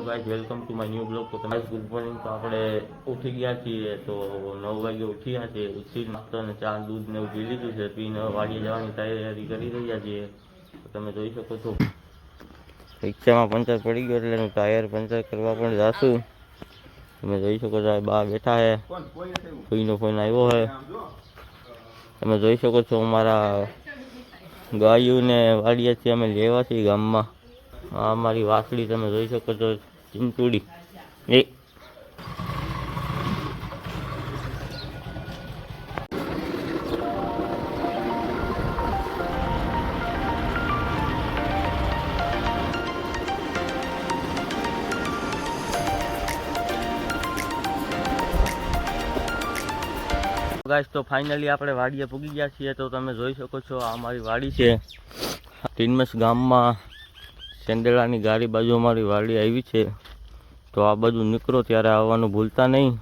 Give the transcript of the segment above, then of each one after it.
Guys welcome to my new blog. તો તમે good morning. તો આપણે ઉઠી ગયા છીએ, તો 9 વાગે ઉઠ્યા છીએ. ઉઠી નાસ્તો અને ચા દૂધ ને એવું પી લીધું છે. પીને વાડીએ જવાની તૈયારી કરી રહ્યા છીએ. તો તમે જોઈ શકો છો રિક્ષામાં પંચર પડી ગયો એટલે હું ટાયર પંચર કરવા પણ જાશું. તમે જોઈ શકો છો બહાર બેઠા છે, કોઈનો ફોન આવ્યો છે. તમે જોઈ શકો છો અમારા ગાયોને વાડીએથી અમે લેવા છીએ ગામમાં. આ અમારી વાસળી તમે જોઈ શકો છો, ચીંટુડી. ગાઈસ તો ફાઇનલી આપણે વાડીએ પૂગી ગયા છીએ. તો તમે જોઈ શકો છો આ અમારી વાડી છે. ટીનમસ ગામમાં સેન્ડેલાની ગાડી બાજુ અમારી વાડી આવી છે. તો આ બાજુ નીકળો ત્યારે આવવાનું ભૂલતા નહીં.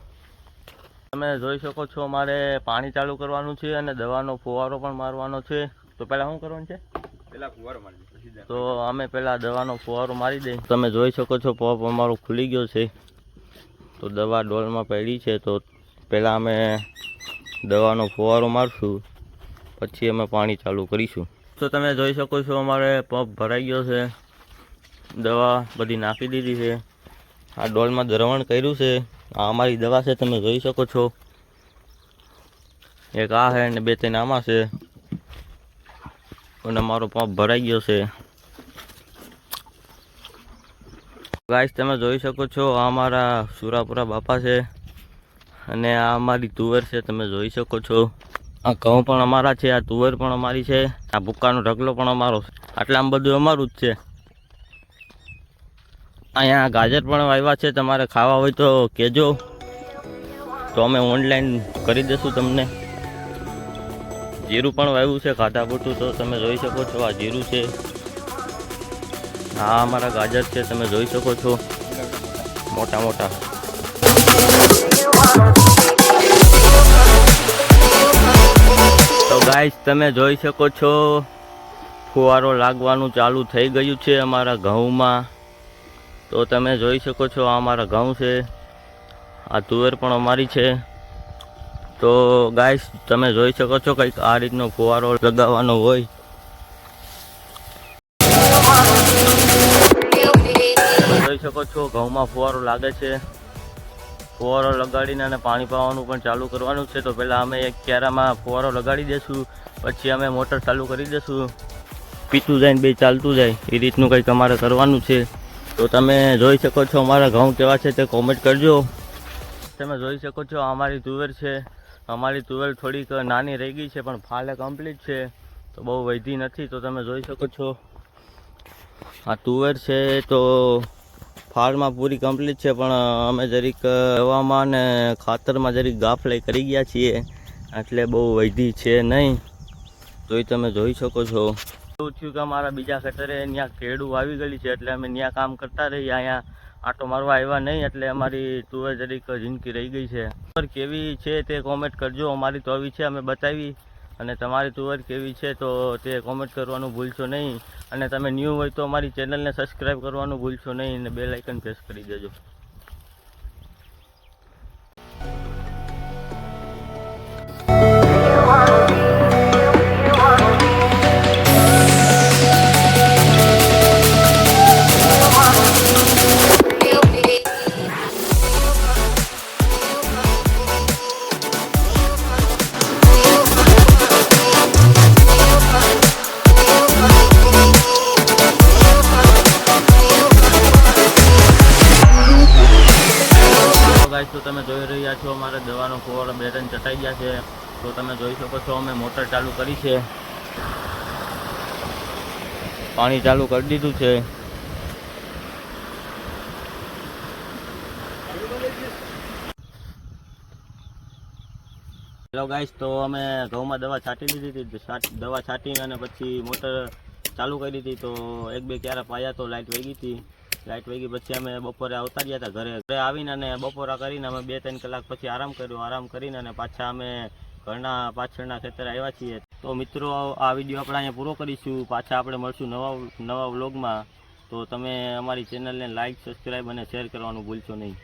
તમે જોઈ શકો છો અમારે પાણી ચાલુ કરવાનું છે અને દવાનો ફુવારો પણ મારવાનો છે. તો પહેલાં શું કરવાનું છે? તો અમે પહેલાં દવાનો ફુવારો મારી દઈએ. તમે જોઈ શકો છો પંપ અમારો ખુલી ગયો છે. તો દવા ડોલમાં પડી છે. તો પહેલાં અમે દવાનો ફુવારો મારશું, પછી અમે પાણી ચાલુ કરીશું. તો તમે જોઈ શકો છો અમારે પંપ ભરાઈ ગયો છે. દવા બધી નાખી દીધી છે. આ ડોલમાં દ્રવણ કર્યું છે. આ અમારી દવા છે, તમે જોઈ શકો છો. એક આ છે ને 2-3 આમાં છે. અને અમારો પંપ ભરાઈ ગયો છે. ગાઈસ તમે જોઈ શકો છો આ અમારા સુરાપુરા બાપા છે અને આ અમારી તુવેર છે. તમે જોઈ શકો છો આ ઘઉં પણ અમારા છે, આ તુવેર પણ અમારી છે, આ ભૂક્કાનો ઢગલો પણ અમારો છે. આટલામાં બધું અમારું જ છે. અહીંયા ગાજર પણ વાવ્યા છે. તમારે ખાવા હોય તો કહેજો, તો અમે ઓનલાઈન કરી દઈશું તમને. જીરું પણ વાવ્યું છે ખાધા પૂરતું. તો તમે જોઈ શકો છો આ જીરું છે, આ અમારા ગાજર છે. તમે જોઈ શકો છો મોટા મોટા. તો ગાઈસ તમે જોઈ શકો છો ફુવારો લાગવાનું ચાલુ થઈ ગયું છે અમારા ઘઉંમાં. તો તમે જોઈ શકો છો આ અમારા ઘઉં છે, આ તુવેર પણ અમારી છે. તો ગાઈસ તમે જોઈ શકો છો કંઈક આ રીતનો ફુવારો લગાવવાનો હોય. તમે જોઈ શકો છો ઘઉંમાં ફુવારો લાગે છે. ફુવારો લગાડીને અને પાણી પાવાનું પણ ચાલુ કરવાનું છે. તો પહેલાં અમે એક ક્યારામાં ફુવારો લગાડી દઈશું, પછી અમે મોટર ચાલુ કરી દઈશું. પીતું જાય ને બે ચાલતું જાય એ રીતનું કંઈક અમારે કરવાનું છે. તો તમે જોઈ શકો છો અમારા ઘઉં કેવા છે તે કોમેન્ટ કરજો. તમે જોઈ શકો છો અમારી તુવેર છે. અમારી તુવેર થોડીક નાની રહી ગઈ છે પણ ફાલે કમ્પ્લીટ છે, તો બહુ વધી નથી. તો તમે જોઈ શકો છો આ તુવેર છે. તો ફાળમાં પૂરી કમ્પ્લીટ છે, પણ અમે જરીક દવામાં ને ખાતરમાં જરીક ગાફલાઈ કરી ગયા છીએ, એટલે બહુ વધી છે નહીં. તો એ તમે જોઈ શકો છો. એવું થયું કે અમારા બીજા ખેતરે ત્યાં કેળું આવી ગયેલી છે, એટલે અમે ત્યાં કામ કરતા રહીએ. અહીંયા આટો મારવા આવ્યા નહીં, એટલે અમારી તુવેર જરીક ઝીંકી રહી ગઈ છે. તુવેર કેવી છે તે કોમેન્ટ કરજો. અમારી તો આવી છે, અમે બતાવી. અને તમારી તુવેર કેવી છે તો તે કોમેન્ટ કરવાનું ભૂલશો નહીં. અને તમે ન્યૂ હોય તો અમારી ચેનલને સબસ્ક્રાઈબ કરવાનું ભૂલશો નહીં અને બેલ આઇકન પ્રેસ કરી દેજો. તો તમે જોઈ રહ્યા છો અમારે દવાનો ફુવારો 2-3 ચટાઈ ગયા છે. તો તમે જોઈ શકો છો અમે મોટર ચાલુ કરી છે, પાણી ચાલુ કરી દીધું છે. હેલો ગાઈસ, તો અમે ઘઉંમાં દવા છાંટી દીધી હતી. દવા છાંટીને અને પછી મોટર ચાલુ કરી દીધી. તો 1-2 ક્યારા પાયા તો લાઇટ વહી ગઈ હતી. લાઇટ વહી ગઈ પછી અમે બપોરે આવતા રહ્યા હતા ઘરે આવીને અને બપોરા કરીને અમે 2-3 કલાક પછી આરામ કર્યો. આરામ કરીને અને પાછા અમે ઘરના પાછળના ખેતરે આવ્યા છીએ. તો મિત્રો આ વિડીયો આપણે અહીંયા પૂરો કરીશું. પાછા આપણે મળશું નવા વ્લોગમાં. તો તમે અમારી ચેનલને લાઇક, સબસ્ક્રાઈબ અને શેર કરવાનું ભૂલશો નહીં.